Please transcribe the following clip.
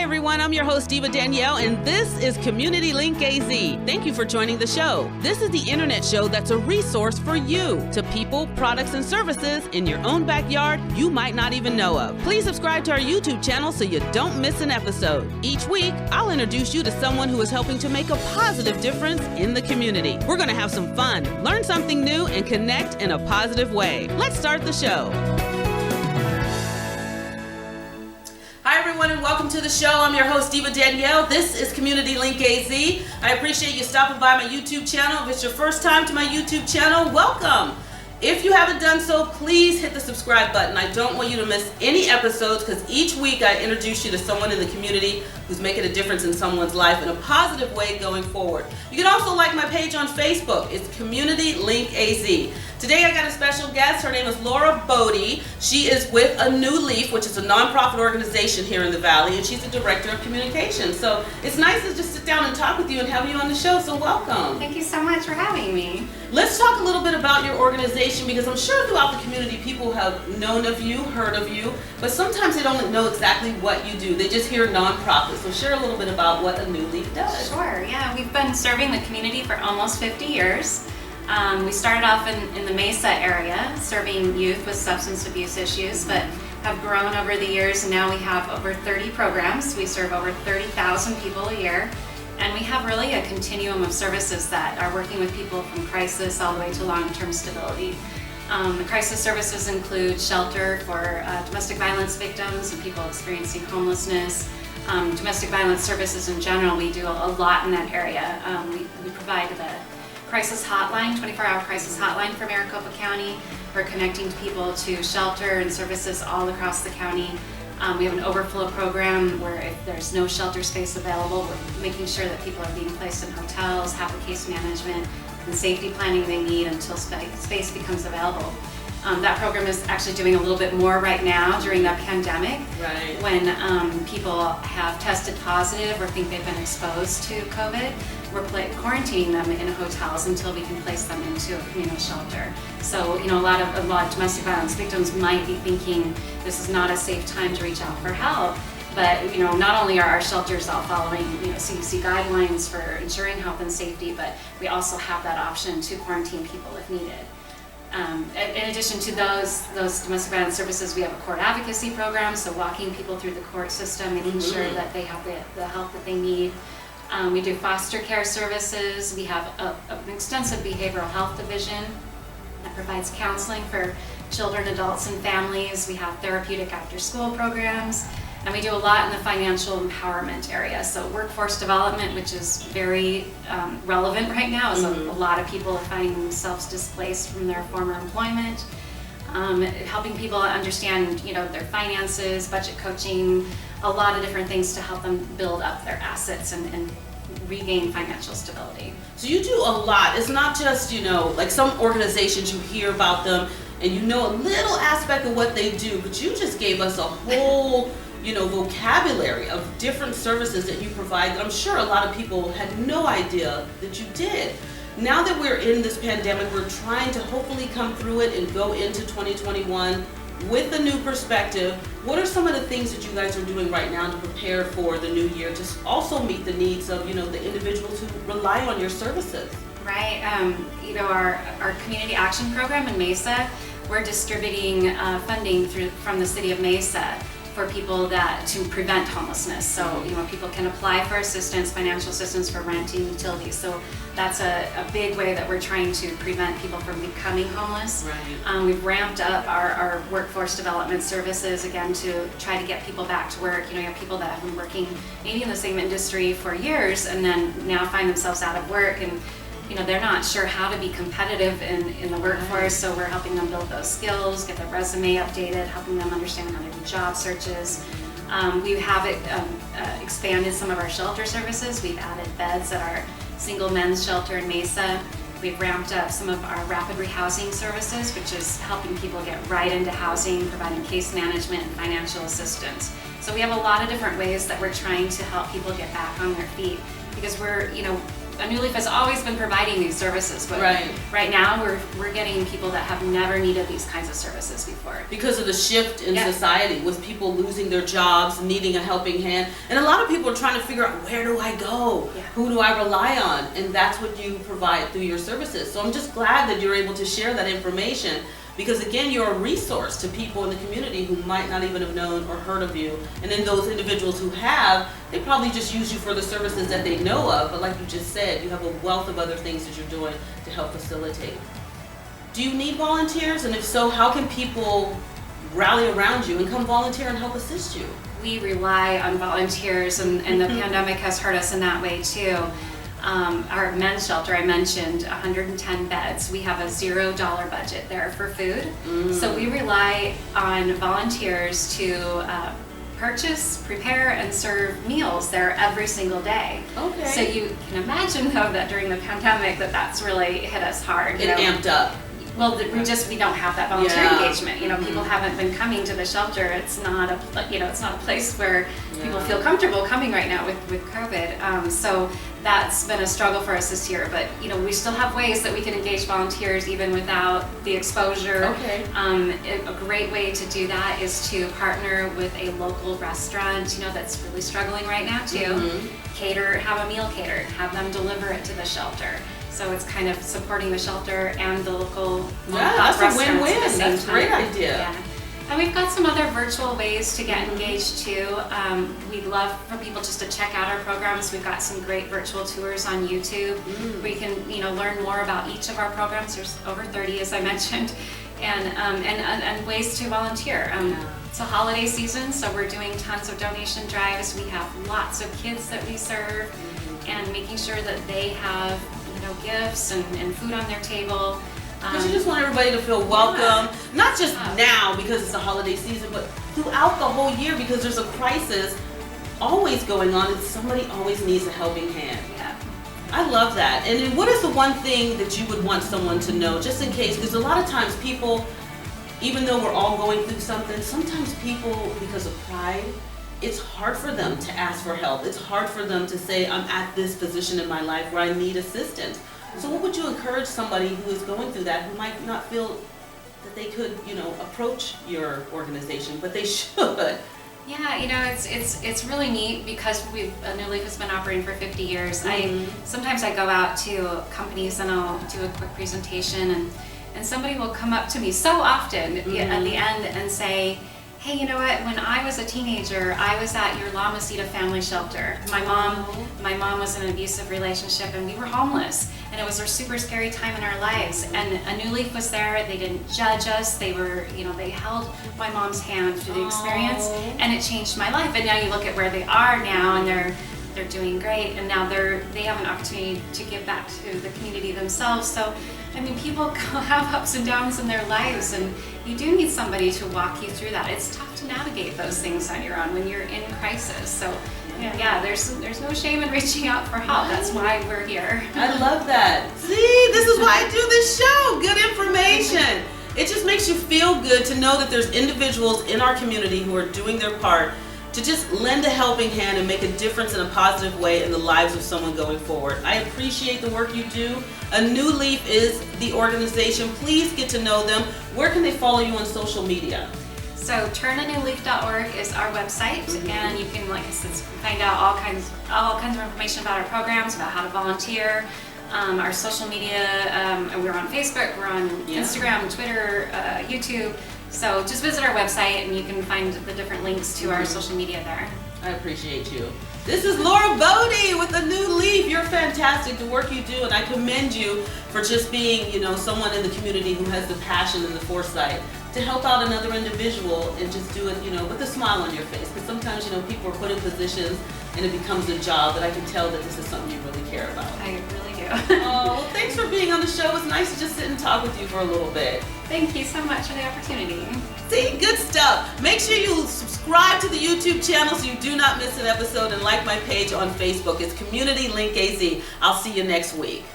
Hi everyone, I'm your host Diva Danielle, and this is Community Link AZ. Thank you for joining the show. This is the internet show that's a resource for you to people, products, and services in your own backyard you might not even know of. Please subscribe to our YouTube channel so you don't miss an episode. Each week, I'll introduce you to someone who is helping to make a positive difference in the community. We're going to have some fun, learn something new, and connect in a positive way. Let's start the show. Hi everyone and welcome to the show. I'm your host Diva Danielle. This is Community Link AZ. I appreciate you stopping by my YouTube channel. If it's your first time to my YouTube channel, welcome. If you haven't done so, please hit the subscribe button. I don't want you to miss any episodes because each week I introduce you to someone in the community who's making a difference in someone's life in a positive way going forward. You can also like my page on Facebook. It's Community Link AZ. Today I got a special guest. Her name is Laura Bodie. She is with A New Leaf, which is a nonprofit organization here in the Valley, and she's the director of communications. So it's nice to just sit down and talk with you and have you on the show. So welcome. Thank you so much for having me. Let's talk a little bit about your organization, because I'm sure throughout the community people have known of you, heard of you, but sometimes they don't know exactly what you do. They just hear nonprofit. So share a little bit about what A New Leaf does. Sure, yeah. We've been serving the community for almost 50 years. We started off in the Mesa area, serving youth with substance abuse issues, but have grown over the years, and now we have over 30 programs. We serve over 30,000 people a year, and we have really a continuum of services that are working with people from crisis all the way to long-term stability. The crisis services include shelter for domestic violence victims and people experiencing homelessness. Domestic violence services in general, we do a lot in that area. We provide the crisis hotline, 24-hour crisis hotline for Maricopa County. We're connecting people to shelter and services all across the county. We have an overflow program where if there's no shelter space available, we're making sure that people are being placed in hotels, have the case management and safety planning they need until space becomes available. That program is actually doing a little bit more right now during the pandemic, Right. when people have tested positive or think they've been exposed to COVID. We're quarantining them in hotels until we can place them into a communal shelter. So, a lot of domestic violence victims might be thinking this is not a safe time to reach out for help. But not only are our shelters all following CDC guidelines for ensuring health and safety, but we also have that option to quarantine people if needed. In addition to those domestic violence services, we have a court advocacy program, so walking people through the court system, making sure that they have the help that they need. We do foster care services. We have an extensive behavioral health division that provides counseling for children, adults, and families. We have therapeutic after-school programs, and we do a lot in the financial empowerment area. So workforce development, which is very relevant right now, as a lot of people are finding themselves displaced from their former employment. Helping people understand, their finances, budget coaching, a lot of different things to help them build up their assets and regain financial stability. So you do a lot. It's not just, like some organizations you hear about them and you know a little aspect of what they do, but you just gave us a whole, vocabulary of different services that you provide that I'm sure a lot of people had no idea that you did. Now that we're in this pandemic, we're trying to hopefully come through it and go into 2021 with a new perspective. What are some of the things that you guys are doing right now to prepare for the new year, to also meet the needs of, the individuals who rely on your services? Right. Our community action program in Mesa, we're distributing funding from the city of Mesa for people to prevent homelessness. So, people can apply for assistance, financial assistance for rent and utilities. So that's a big way that we're trying to prevent people from becoming homeless. Right. We've ramped up our workforce development services again to try to get people back to work. You have people that have been working maybe in the same industry for years and then now find themselves out of work, and they're not sure how to be competitive in the workforce, so we're helping them build those skills, get their resume updated, helping them understand how to do job searches. We have expanded some of our shelter services. We've added beds at our single men's shelter in Mesa. We've ramped up some of our rapid rehousing services, which is helping people get right into housing, providing case management and financial assistance. So we have a lot of different ways that we're trying to help people get back on their feet, because we're, A New Leaf has always been providing these services, but right now we're getting people that have never needed these kinds of services before. Because of the shift in society, with people losing their jobs, needing a helping hand. And a lot of people are trying to figure out, where do I go? Who do I rely on? And that's what you provide through your services. So I'm just glad that you're able to share that information, because again, you're a resource to people in the community who might not even have known or heard of you. And then those individuals who have, they probably just use you for the services that they know of, but like you just said, you have a wealth of other things that you're doing to help facilitate. Do you need volunteers? And if so, how can people rally around you and come volunteer and help assist you? We rely on volunteers, and the pandemic has hurt us in that way too. Our men's shelter, I mentioned, 110 beds. We have a $0 budget there for food. So we rely on volunteers to purchase, prepare, and serve meals there every single day. Okay. So you can imagine, though, that during the pandemic that's really hit us hard. It amped up. Well, we don't have that volunteer engagement. People haven't been coming to the shelter. It's not it's not a place where people feel comfortable coming right now with COVID. So that's been a struggle for us this year. But we still have ways that we can engage volunteers even without the exposure. Okay. A great way to do that is to partner with a local restaurant, that's really struggling right now too. Have a meal catered, have them deliver it to the shelter. So it's kind of supporting the shelter and the local that's restaurants a win-win. at the same That's a great time. idea. Yeah. And we've got some other virtual ways to get engaged too. We'd love for people just to check out our programs. We've got some great virtual tours on YouTube where you can learn more about each of our programs. There's over 30, as I mentioned, and ways to volunteer. It's a holiday season, so we're doing tons of donation drives. We have lots of kids that we serve, and making sure that they have gifts and food on their table. Because you just want everybody to feel welcome, not just now because it's the holiday season, but throughout the whole year, because there's a crisis always going on and somebody always needs a helping hand. Yeah. I love that. And then what is the one thing that you would want someone to know, just in case? Because a lot of times people, even though we're all going through something, sometimes people, because of pride, it's hard for them to ask for help. It's hard for them to say, I'm at this position in my life where I need assistance. So what would you encourage somebody who is going through that, who might not feel that they could, approach your organization, but they should? Yeah, it's really neat because New Leaf has been operating for 50 years. Sometimes I go out to companies and I'll do a quick presentation, and somebody will come up to me so often at the end and say, hey, you know what? When I was a teenager, I was at your La Mesita family shelter. My mom was in an abusive relationship, and we were homeless, and it was a super scary time in our lives. And A New Leaf was there. They didn't judge us. They were, they held my mom's hand through the experience, and it changed my life. And now you look at where they are now, and they're doing great, and now they have an opportunity to give back to the community themselves. So, people have ups and downs in their lives, and you do need somebody to walk you through that. It's tough to navigate those things on your own when you're in crisis. So, there's no shame in reaching out for help. That's why we're here. I love that. See, this is why I do this show. Good information. It just makes you feel good to know that there's individuals in our community who are doing their part to just lend a helping hand and make a difference in a positive way in the lives of someone going forward. I appreciate the work you do. A New Leaf is the organization. Please get to know them. Where can they follow you on social media? So turnanewleaf.org is our website, and you can, like I said, find out all kinds of information about our programs, about how to volunteer. Our social media, we're on Facebook, we're on Instagram, Twitter, YouTube. So just visit our website and you can find the different links to our social media there. I appreciate you. This is Laura Bodie with A New Leaf. You're fantastic, the work you do, and I commend you for just being, someone in the community who has the passion and the foresight to help out another individual and just do it, with a smile on your face. Because sometimes, people are put in positions and it becomes a job, but I can tell that this is something you really care about. I really do. Well, thanks for being on the show. It was nice to just sit and talk with you for a little bit. Thank you so much for the opportunity. See, good stuff. Make sure you subscribe to the YouTube channel so you do not miss an episode, and like my page on Facebook. It's Community Link AZ. I'll see you next week.